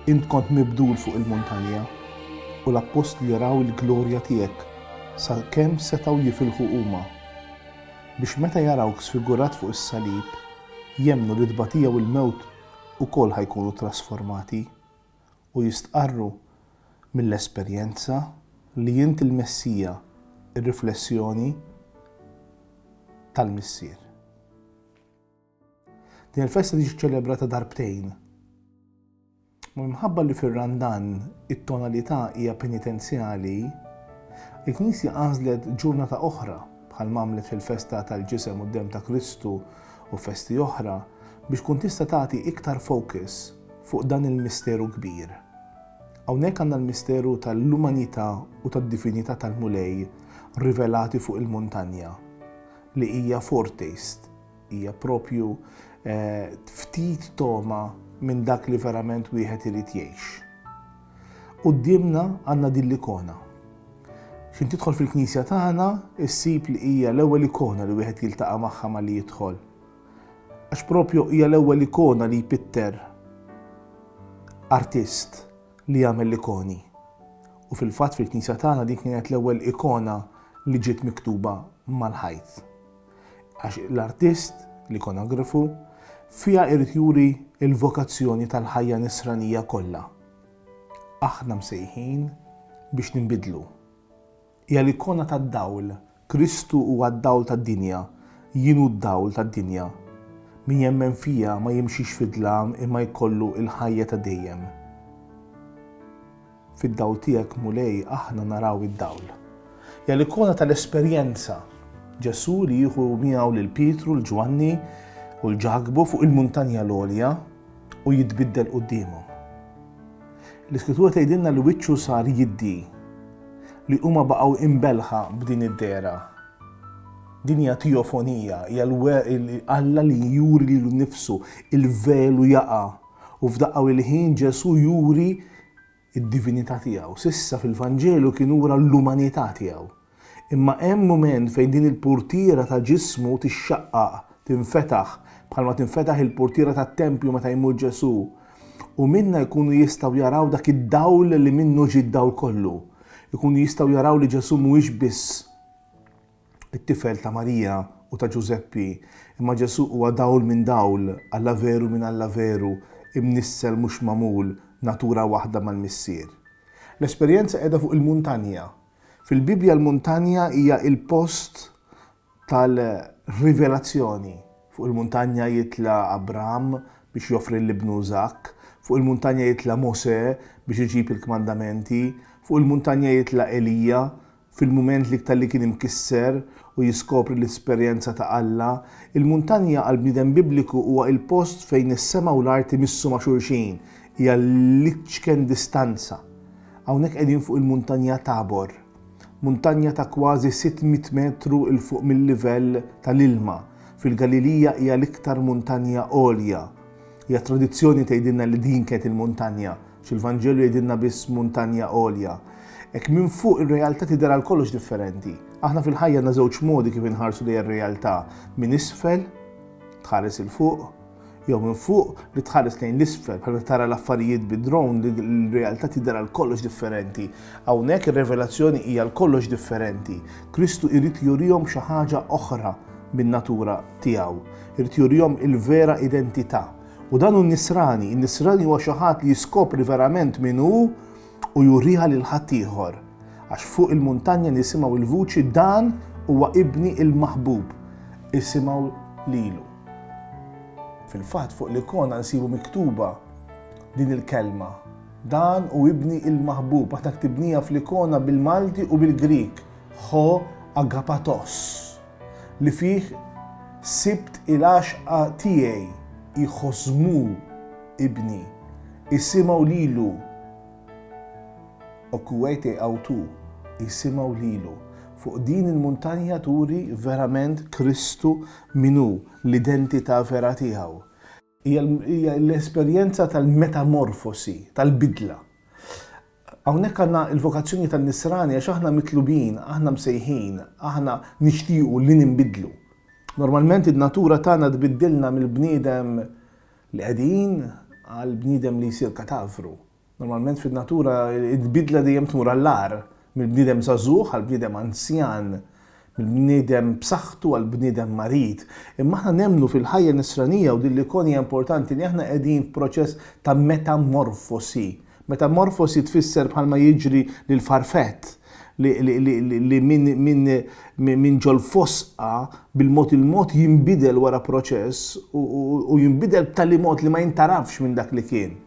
int kont mibdul fuq il-muntanja u l-apostli raw il-glorja tiegħek sa kemm setgħu jifilħu huma biex meta jarawk sfigurat fuq is-salib jemmnu li tbatija u l-mewt ukoll ħajkunu trasformati u jistqarru mill-esperjenza li int il-Messija, ir-riflessjoni tal-missier. Din il-festa tiġi ċelebrata darbtejn. Minħabba li fir-Randan it-tonalità hija penitenzjali, il-Knisja għażlet ġurnata oħra bħal għamlet fil-festa tal-ġisem quddiem ta' Kristu u festi oħra biex tkun tista' tagħti iktar focus fuq dan il-misteru kbir. Hawnhekk għandna l-misteru tal-umanità u tad-divinità tal-mulej rivelati fuq il-muntanja li hija foretaste, hija propju ftit toma minn dak li verament wieħed irid jgħix. Qudiemna għandna din l-ikona. X'in tidħol fil-Knisja tagħna issib li hija l-ewwel ikona li wieħed jiltaqa' magħha malli jidħol. Għax propju hija l-ewwel ikona li jpitter artist li jagħmel l-ikoni. U fil-fatt fil-Knisja tagħna din kienet l-ewwel ikona li ġiet miktuba mal-ħajt. Għax l-artist, l-ikonografu, fija irid juri il-vokazzjoni tal-ħajja nisranija kollha. Aħna msejħin biex ninbidlu. Hija l-ikona tad-dawl, Kristu huwa d-dawl tad-dinja, jien hu d-dawl tad-dinja. Min jemmen fija ma jimxix fid-dlam imma jkollu il-ħajja ta' dejjem. Fid-dawl tiegħek mulej aħna naraw id-dawl. Hija l-ikona tal-esperjenza. Ġesu li jieħu miegħu lil Pietru, l-Ġwanni u l-Ġakbu fuq il-muntanja l-għolja u jitbiddel qudiemhom. L-Iskrittura tgħidilna li wiċċu sar jiddi li huma baqgħu imbelħa b'din id-dera. Din hija teofonija, hija Alla li juri lilu nnifsu, il-velu jaqa' u f'daqqa il-ħin Ġesu juri id-divinità tiegħu. Sissa fil-Vanġelu kien ura l-umanità tiegħu. Imma hemm mument fejn din il-portiera ta' ġismu tixxaqqaq, tinfetaħ bħalma tinfetaħ il-portiera tat-tempju meta jmur Ġesu. U minna jkunu jistgħu jaraw dak id-dawl li minnu ġie d-dawl kollu. Jkunu jistgħu jaraw li Ġesu mhuwiex biss it-tifel ta' Marija u ta' Ġuseppi, imma Ġesu huwa dawl minn dawl, Alla veru minn Alla veru, imnissel mhux magħmul, natura waħda mal-missier. L-esperjenza qiegħda fuq il-muntanja. Fil-Bibja l-muntanja hija il-post tal-rivelazzjoni. Fuq il-muntanja jitla Abraham biex joffri l-ibnu Żakk, fuq il-muntanja jitla Mosè biex iġib il-kmandamenti, fuq il-muntanja jitla Elija fil-mument li ktar li kien imkisser u jiskopri l-esperjenza ta' Alla. Il-muntanja għal-bniedem bibliku huwa il-post fejn is-sema u l-art imissu ma' xulxin, hija l-iċken distanza. Hawnhekk qegħdin fuq il-muntanja Tabor, muntanja ta' kważi 600 metru il fuq mill-livell tal-ilma. Fil-Galilija hija l-iktar muntanja għolja. Hija tradizzjoni tgħidilna li din kienet il-muntanja, x'il-Vanġelu jgħidilna biss muntanja għolja. Hekk minn fuq ir-realtà tidher għal kollox differenti. Aħna fil-ħajja għandna żewġ modi kif inħarsu lejn ir-realtà. Minn isfel tħares il fuq, jew minn fuq li tħares lejn l-isfel bħal tara l-affarijiet bid-drone li l-realtà tidher għal kollox differenti. Hawnhekk ir-revelazzjoni hija għal kollox differenti. Kristu jrid jurihom xi ħaġa oħra bin-natura tiegħu. Irid jurihom il-vera identità. U dan hu n-nisrani. In-nisrani huwa xi ħadd li jiskopri verament min hu u juriha lil ħadd ieħor. Għax fuq il-muntanja nisimgħu il-vuċi dan huwa ibni il-maħbub. Isimgħu lilu. Fil-fatt fuq l-ikona nsibu miktuba din il-kelma. Dan u ibni il-maħbub. Aħna ktibnija fl-ikona bil-Malti u bil-Grik. Ho agapatos. Li fih sibt il-għaxqa tiegħi iħosmu ibni. Isimgħu lilu. Okuwejti awtu. Isimgħu lilu. Fuq din il-muntanja turi verament Kristu minu l-identità vera tiegħu. Hija l-esperjenza tal-metamorfosi, tal-bidla. Hawnhekk għandna l-vokazzjoni tan-nisrani għax aħna mitlubin, aħna msejħin, aħna nixtiequ li ninbidlu. Normalment id-natura tagħna tbiddilna mill-bniedem li qegħdin għal bniedem li jsir katavru. Normalment fin-natura il-bidla dejjem tmur għall-ar, mill-bniedem żagħżugħ għal bniedem anzjan, mill-bniedem b'saħħtu għal bniedem marit. Imma aħna nemmnu fil-ħajja nisranija u din l-ikonja importanti li aħna qegħdin f'proċess ta' metamorfosi. Metamorfosi tfisser bħalma jiġri lil farfett li minn ġol fosqa bil-mod il-mod jinbidel wara proċess u jinbidel b'tali mod li ma jintarafx minn dak li kien.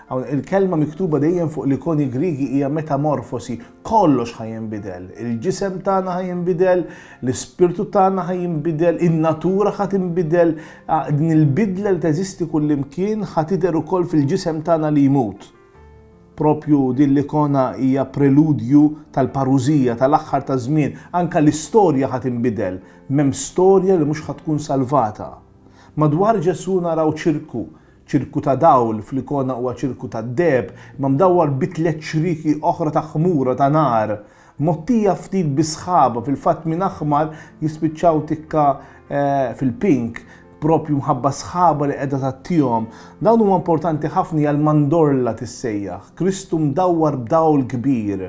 Il-kelma miktuba dejjem fuq l-ikoni Grigi hija metamorfosi, kollox ħajinbidel. Il-ġisem tagħna ħajinbidel, l-ispirtu tagħna ħajinbidel, in-natura ħatinbidel, din il-bidla li teżisti kullimkien ħatidher ukoll fil-ġisem tagħna li jmut. Propju din l-ikona hija preludju tal-parużija tal-aħħar ta' żmien, anke l-istorja ħatinbidel, m'hemm storja li mhux ħatkun salvata. Madwar Ġesu naraw ċirku ta' dawl, fl-ikona huwa ċirku ta' deb, ma mdawwar bitlet xriki oħra ta' ħmura ta' nar, mottija ftit bisħaba, fil-fatt minn aħmar jispiċċaw tikka fil-pink, propju mħabba sħaba li qiegħda tattihom. Dawn huma importanti ħafna hija l-mandorla tissejjaħ. Kristu mdawwar b'dawl kbir,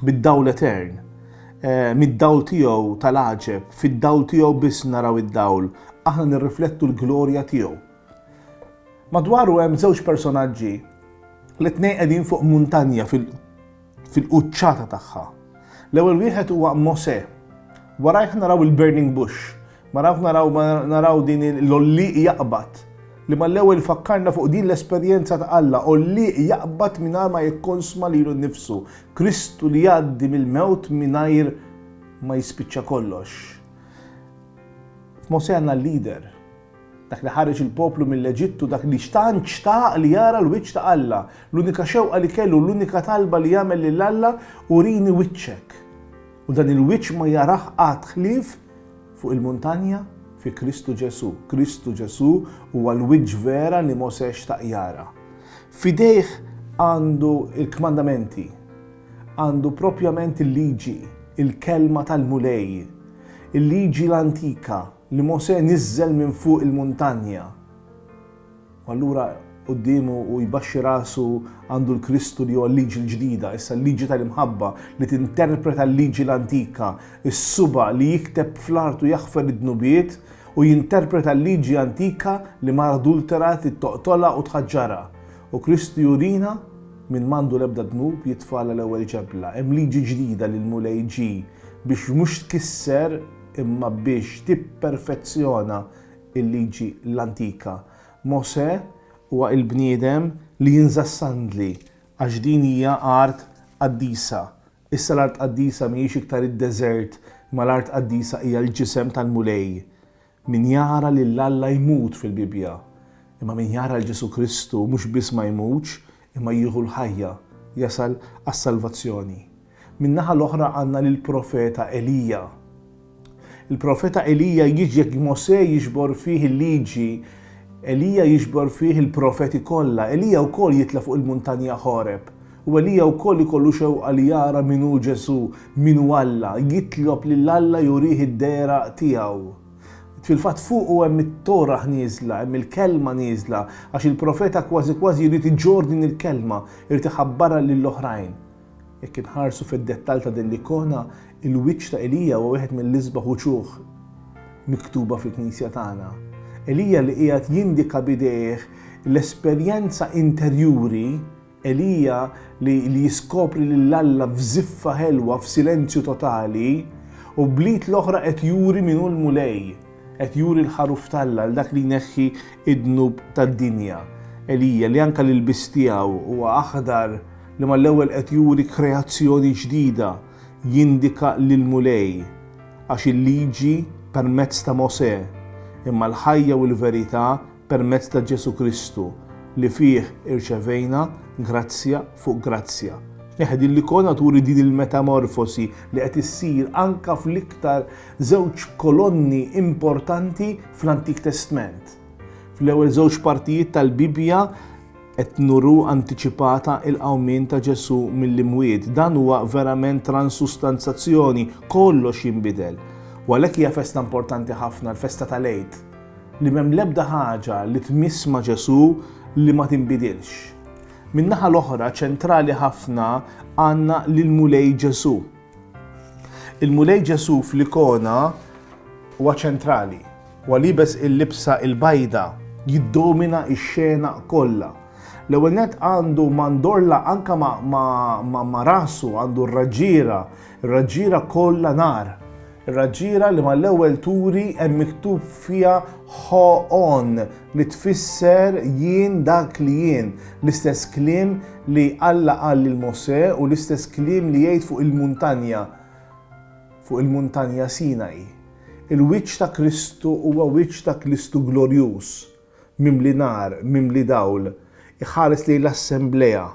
bid-dawl etern, mid-dawl tiegħu tal-aġeb, fid-dawl tiegħu biss naraw id-dawl, aħna nirriflettu l-glorja tiegħu. Madwaru hemm żewġ personaġġi li tnejn qegħdin fuq muntanja fil-quċċata tagħha. L-ewwel wieħed huwa Mosè. Warajh naraw il-burning bush. Naraw din l-olliq jaqbad. Li mal-ewwel fakkarna fuq din l-esperjenza ta' Alla, olliq jaqbad mingħajr ma jikkonsma lilu nnifsu. Kristu li jgħaddi mill-mewt mingħajr ma jispiċċa kollox. F'Mosè għandna l-lider. Dak li ħareġ il-poplu mill-Eġittu, dak li xtaq li jara l-wiċċ ta' Alla. L-unika xewqa li kellu, l-unika talba li jagħmel lil Alla urini wiċċek. U dan il-wiċċ ma jaraħ qatt ħlief fuq il-muntanja fi Kristu Ġesu. Kristu Ġesu huwa l-wiċċ vera li Mosè xtaq jara. Fidejh għandu il-kmandamenti, għandu propjament il-liġi, il-kelma tal-mulej, il-liġi l-antika li Mosè niżżel minn fuq il-muntanja. U allura quddiemu u jbaxxi rasu għandu l-Kristu li huwa l-liġi l-ġdida, issa l-liġi tal-imħabba li tinterpreta l-liġi l-antika, is-suba li jikteb fl-art u jaħfer id-dnubiet u jinterpreta l-liġi antika li mar adulterat toqtola u tħaġġara. U Kristu jurina minn mandu l-ebda dnub jitfala l-ewwel ġebla. Hemm liġi ġdida lil mulej ġi biex mhux tkisser imma biex tipperfezzjona il-liġi l-antika. Mosè huwa il-bniedem li jinżassandli għax din hija art qaddisa. Issa l-art qaddisa mhijiex iktar id-deżert, ma l-art qaddisa hija l-ġisem tal-mulej. Min jara lil Alla jmut fil-Bibja. Imma min jara l-Ġesu Kristu mhux biss ma jmutx, imma jieħu l-ħajja, jasal għas-salvazzjoni. Min-naħa l-oħra għandna lill-profeta Elija. Il-profeta Elija jiġi jekk Mosè jiġbor fih il-liġi, Elija jiġbor fih il-profeti kollha. Elija wkoll jitla fuq il-muntanja Ħoreb. U Elija wkoll ikollu xewqa li jara min hu Ġesu, min hu Alla, jitlob lil Alla jurih id-dera tiegħu. Fil-fatt fuq hemm it-Tora nieżla, hemm il-kelma nieżla, għax il-profeta kważi jrid iġġor din il-kelma, irid iħabbarha lill-oħrajn. Jekk inħarsu fid-dettall ta' din l-ikona, il-wiċċ ta' Elija huwa wieħed mill-isbaħ wuċuħ miktuba fil-Knisja tagħna. Elija li qiegħed jindika bidejh l-esperjenza interjuri, Elija li jiskopri lil Alla f'żiffa ħelwa, f'silenzju totali, u bliet l-oħra qed juri min hu l-mulej, qed juri l-ħaruf tal-Alla dak li jneħħi id-dnub tad-dinja. Elija li anke l-ilbis tiegħu huwa aħdar li mal-ewwel qed juri kreazzjoni ġdida, jindika lil-mulej għax il-liġi permezz ta' Mosè, imma l-ħajja u l-verità permezz ta' Ġesu Kristu li fih irċevejna grazzja fuq grazzja. Din l-ikona turi din il-metamorfosi li qed issir anke fl-iktar żewġ kolonni importanti fl-Antik Testament. Fl-ewwel żewġ partijiet tal-Bibja qed nuru antiċipata il-qawmien ta' Ġesu mill-imwiet. Dan huwa verament transustanzazzjoni, kollox jinbidel. U għalhekk hija festa importanti ħafna, l-festa tal-Għid, li m'hemm l-ebda ħaġa li tmiss ma' Ġesu li ma tinbidilx. Min-naħa l-oħra ċentrali ħafna għandna l-Mulej Ġesu. Il-Mulej Ġesu fl-ikona huwa ċentrali, huwa libes il-libsa il-bajda, jiddomina x-xena kollha. L-ewwel nett għandu mandorla anka ma' rasu, għandu r-raġġira kollha nar. Ir-raġġira li mal-ewwel turi hemm miktub fiha ħoon li tfisser jien dak li jien, l-istess kliem li Alla qal lil Mosè u l-istess kliem li jgħid fuq il-muntanja Sinai. Il-wiċċ ta' Kristu huwa wiċċ ta' Kristu glorjuż, mimli nar, mimli dawl, iħares lejn l-assembleja.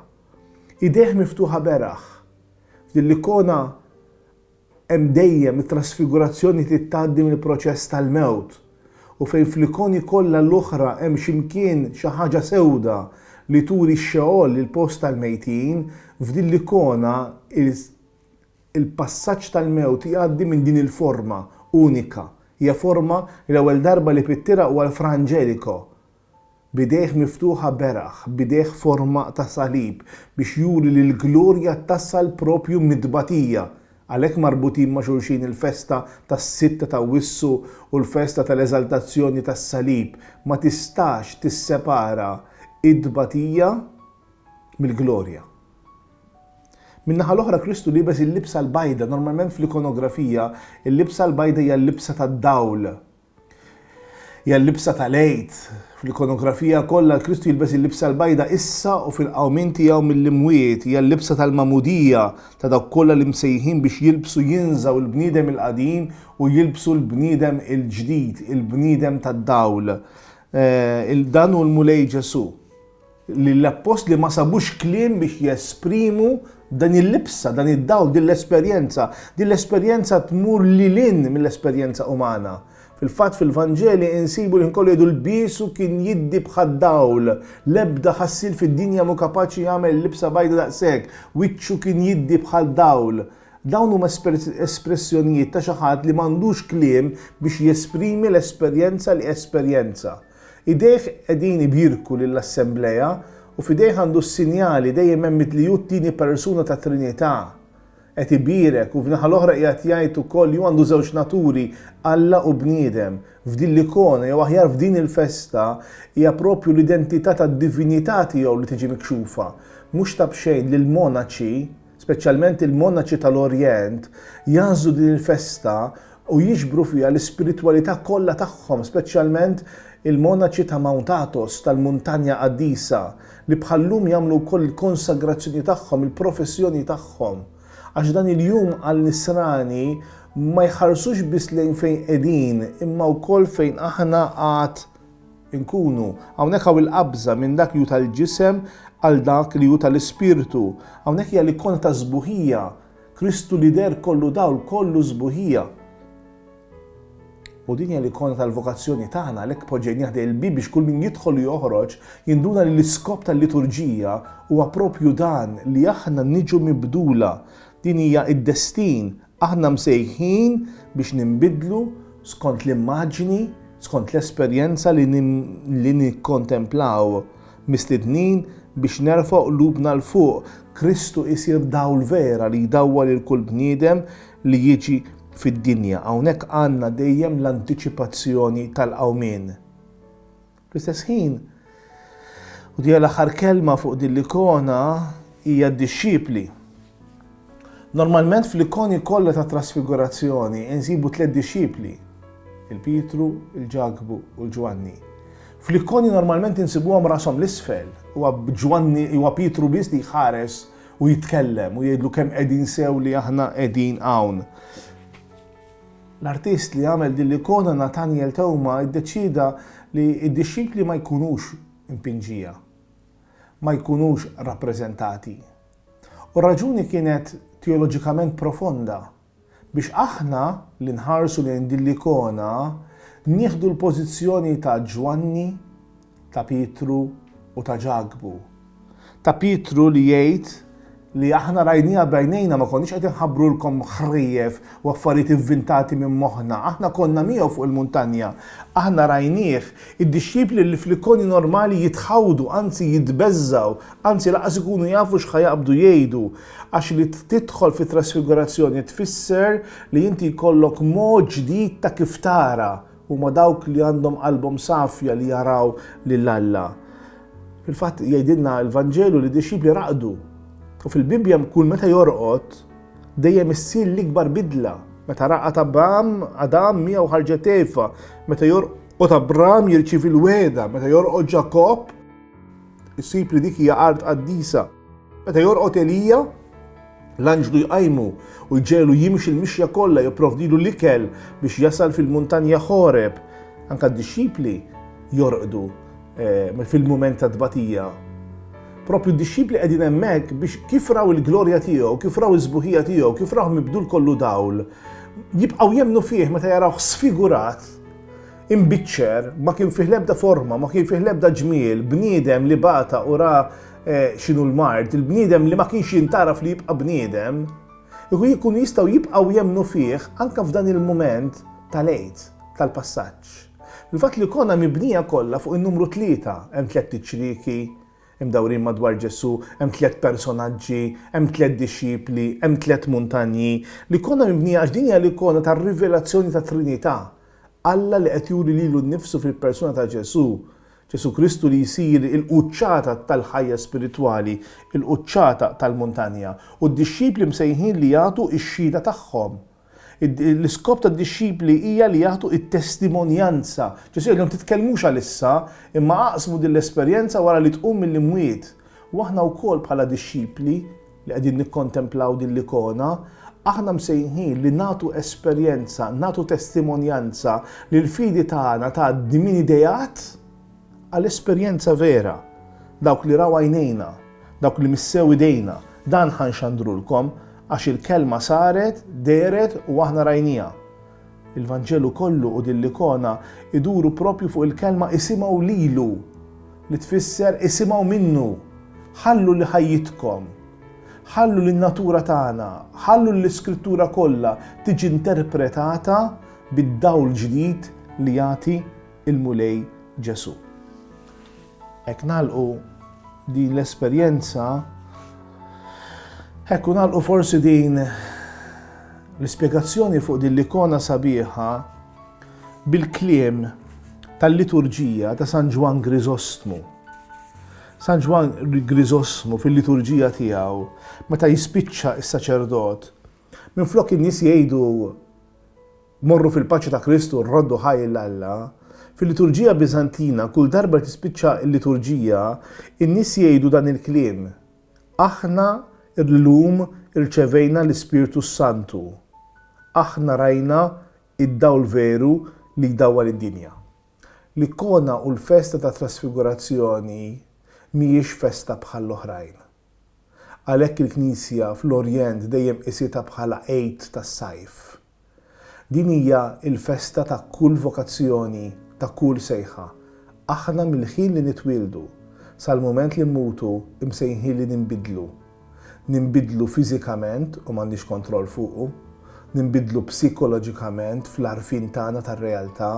Idejh miftuħa beraħ. F'din l-ikona hemm dejjem it-trasfigurazzjoni titgħaddi mill-proċess tal-mewt. U fejn fl-ikoni kollha l-oħra hemm x'imkien xi ħaġa sewda li turi x-xeol il-post tal-mejtin, f'din l-ikona il-passaġġ tal-mewt jgħaddi minn din il-forma unika. Hija forma l-ewwel darba li pittira huwa l-Franġelico. Bidejh miftuħa beraħ, bidejh forma ta' salib biex juri li l-glorja tassal propju midbatija. Għalhekk marbutin ma' xulxin il-festa tas-sitta ta' Wissu u l-festa tal-eżaltazzjoni tas-salib. Ma tistax tissepara id-dbatija mill-glorja. Min-naħa l-oħra Kristu libes il-libsa l-bajda. Normalment fl-ikonografija il-libsa l-bajda hija l-libsa tad-dawl. Hija l-libsa tal-lejt. Fl-ikonografija kollha Kristu jilbes il-libsa l-bajda issa u fil-qawmin tiegħu mill-imwiet hija l-libsa tal-mamudija ta' dawk kollha li msejħin biex jilbsu jinżaw il-bniedem il-qadim u jilbsu l-bniedem il-ġdid, il-bniedem tad-dawl. Dan hu l-Mulej Ġesu. Li l-appost li ma sabux kliem biex jesprimu dan il-libsa, dan id-dawl, din l-esperjenza. Din l-esperjenza tmur lilin mill-esperjenza umana. Fil-fatt fil-Vanġeli insibu li nkollu jgħidu l-bisu kien jiddi bħad-dawl, l-ebda ħassil fid-dinja mu kapaċi jagħmel l-libsa bajda daqshekk, wiċċu kien jiddi bħad-dawl. Dawn huma espressjonijiet ta' xi ħadd li m'għandux kliem biex jesprimi l-esperjenza li esperjenza. Idejh qegħdin ibirku lill-assembleja u f'idejh għandu s-sinjali dejjem hemm mitli hu t-tieni persuna ta' Trinità. Qed ibirek u f'naħa l-oħra qiegħed jgħid ukoll ju għandu żewġ naturi, Alla u bniedem. F'din l-ikona jew aħjar f'din il-festa hija proprju l-identità tad-divinità tiegħu li tiġi mikxufa. Mhux ta' bxejn li l-monaċi, speċjalment il-monaċi tal-Orjent, jażlu din il-festa u jiġbru fiha l-ispiritwalità kollha tagħhom, speċjalment il-monaċi ta' Mount Athos tal-Muntanja Qaddisa li bħallum jagħmlu wkoll il-konsagrazzjoni tagħhom, il-professjoni tagħhom. Għax dan il-jum għal-nisrani ma jħarsux biss lejn fejn qegħdin, imma wkoll fejn aħna għad inkunu. Hawnhekk hawn il-qabża minn dak li hu tal-ġisem għal dak li hu tal-ispirtu. Hawnhekk hija l-ikona ta' żbuħija. Kristu li der kollu dawl, kollu żbuħija. U din hija l-ikona tal-vokazzjoni tagħna, għalhekk poġġejnieh dejn il-bib biex kull min jidħol u joħroġ jinduna li l-iskop tal-liturġija huwa proprju dan li aħna niġu mibdula. Din hija id-destin, aħna msejħin biex nimbidlu skont l-immaġni, skont l-esperjenza li nikkontemplaw, mistednin biex nerfgħu qlubna l fuq. Kristu isir dawl vera li jdawwal lil kull bniedem li jiġi fid-dinja. Hawnhekk għandna dejjem l-antiċipazzjoni tal-qawmien. Fl-istess ħin, u di l-aħħar kelma fuq din l-ikona hija d-dixxipli. Normalment fl-ikoni kollha ta' trasfigurazzjoni insibu 3 dixxipli, il-Pietru, il-Ġagbu u l-Ġwanni. Fl-ikoni normalment insibuhom rashom l-isfel, huwa Pietru biss li jħares u jitkellem u jgħidlu kemm qegħdin sew li aħna qegħdin hawn. L-artist li għamel din l-ikona Nathaniel Tewma iddeċida li d-dixxipli ma jkunux impinġija, ma jkunux rappreżentati. U raġuni kienet teoloġikament profonda biex aħna li nħarsu lejn din l-ikona nieħdu l-pożizzjoni ta' Ġwanni, ta' Pietru u ta' Ġagbu. Ta' Pietru li jgħid li aħna rajnija bejnejna, ma konniex qed inħabbrulkom ħrief u affarijiet inventati minn moħħna. Aħna konna miegħu fuq il-muntanja. Aħna rajnieh. Id-dixxipli li fl-ikoni normali jitħawdu, anzi jitbeżżaw, anzi laqas ikunu jafu x'ħajaqbdu jgħidu. Għax li tidħol fit trasfigurazzjoni tfisser li inti jkollok mod ġdid ta' kif tara huma dawk li għandhom qalbhom safja li jaraw lil Alla. Fil-fatt jgħidilna l-Vanġelu li d-dixxipli raqdu. U fil-Bibja kull meta jorqod dejjem issir l-ikbar bidla. Meta raqat Adam Mija u ħarġet Efa, meta jorqod Abram jirċievi l-weda, meta jorqod Ġakob issib li dik hija art qaddisa. Meta jorqod Elija l-anġlu jqajmu u jġelu jimxi l-mixja kollha jipprovdilu l-ikel biex jasal fil-muntanja Ħoreb. Anke d-dixxipli jorqdu fil-mument ta' tbatija. Propju d-dixxipli qegħdin hemmhekk biex kif raw il-glorja tiegħu, kif raw iż-żbuħija tiegħu, kif raw mibdul kollu dawl, jibqgħu jemmnu fih meta jaraw sfigurat, imbiċċer, ma kien fih l-ebda forma, ma kien fih l-ebda ġmiel, bniedem li bata u ra x'inhu l-mart, il-bniedem li ma kienx jintaraf li jibqa' bniedem, jkunu jistgħu jibqgħu jemmnu fih anke f'dan il-mument tal-għid, tal-passaġġ. Il-fatt li konna mibnija kollha fuq in-numru 3, hemm 3 tiċriki, imdawrin madwar Ġesu, hemm 3 personaġġi, hemm 3 dixxipli, hemm 3 muntanji li konna mibnija għax din hija l-ikona tar-rivelazzjoni tat Trinità. Alla li qed juri lilu nnifsu fil-persuna ta' Ġesu. Ġesu Kristu li jsir il-quċċata tal-ħajja spiritwali, il-quċċata tal-muntanja. U d-dixxipli msejħin li jagħtu x-xhieda tagħhom. L-iskop ta' d-dixxipli hija li jagħtu it-testimonjanza. Ġesu jgħidhom titkellmux għalissa, imma aqsmu din l-esperjenza wara li tqum mill-imwiet. U aħna wkoll bħala dixxipli li qegħdin nikkontemplaw din l-ikona, aħna msejħin li nagħtu esperjenza, nagħtu testimonjanza li l-fidi tagħna tgħaddi minn idejat għall-esperjenza vera. Dawk li raw għajnejna, dawk li missew idejna, dan ħanxandrulkom għax il-kelma saret, deret u aħna rajnija. Il-Vanġelu kollu u dill-ikona iduru propju fuq il-kelma isimgħu lilu, li tfisser isimgħu minnu, ħallu li ħajjitkom, ħallu l-natura tagħna, ħallu l-iskrittura kollha tiġi interpretata bid-dawl ġdid li jagħti il-mulej Ġesu. Hekk nagħlqu din l-esperjenza. Ekku nagħlqu forsi din l-ispjegazzjoni fuq din l-ikona sabiħa bil-kliem tal-liturġija ta' San Ġwan Grisostmu. San Ġwan Grisostmu fil-liturġija tiegħu meta jispiċċa s-saċerdot minflok in-nies jgħidu morru fil-paċi ta' Kristu rroddu ħaj l-Alla, fil-liturġija Biżantina kull darba tispiċċa l-liturġija in-nies jgħidu dan il-kliem. Aħna illum irċevejna l-Ispiritu Santu. Aħna rajna id-dawl veru li jdawwal id-dinja. L-ikona u l-festa ta' trasfigurazzjoni mhijiex festa bħal l-oħrajn. Għalhekk il-Knisja fl-Orjent dejjem qisitha bħala għejd tas-sajf. Din hija l-festa ta' kull vokazzjoni, ta' kull sejħa. Aħna mill-ħin li nitwildu sal-mument li nmutu imsejħin li ninbidlu. Ninbidlu fiżikament u m'għandix kontroll fuqu, ninbidlu psikoloġikament fl-arfin tagħna tar-realtà,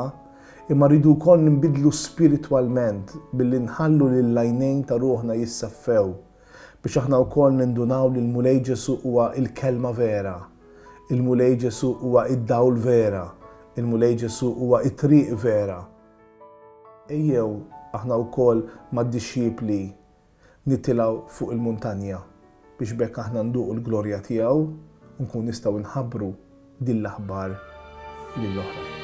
imma rridu wkoll ninbidlu spiritwalment billi nħallu lill-għajnejn ta' ruħna jissaffew biex aħna wkoll nindunaw li l-mulej Ġesu huwa il-kelma vera, il-mulej Ġesu huwa id-dawl vera, il-mulej Ġesu huwa it-triq vera. Ejjew aħna wkoll mad-dixxipli nittilgħu fuq il-muntanja biex bekk aħna nduqu l-glorja tiegħu u nkun nistgħu nħabbru din l-aħbar lill-oħra.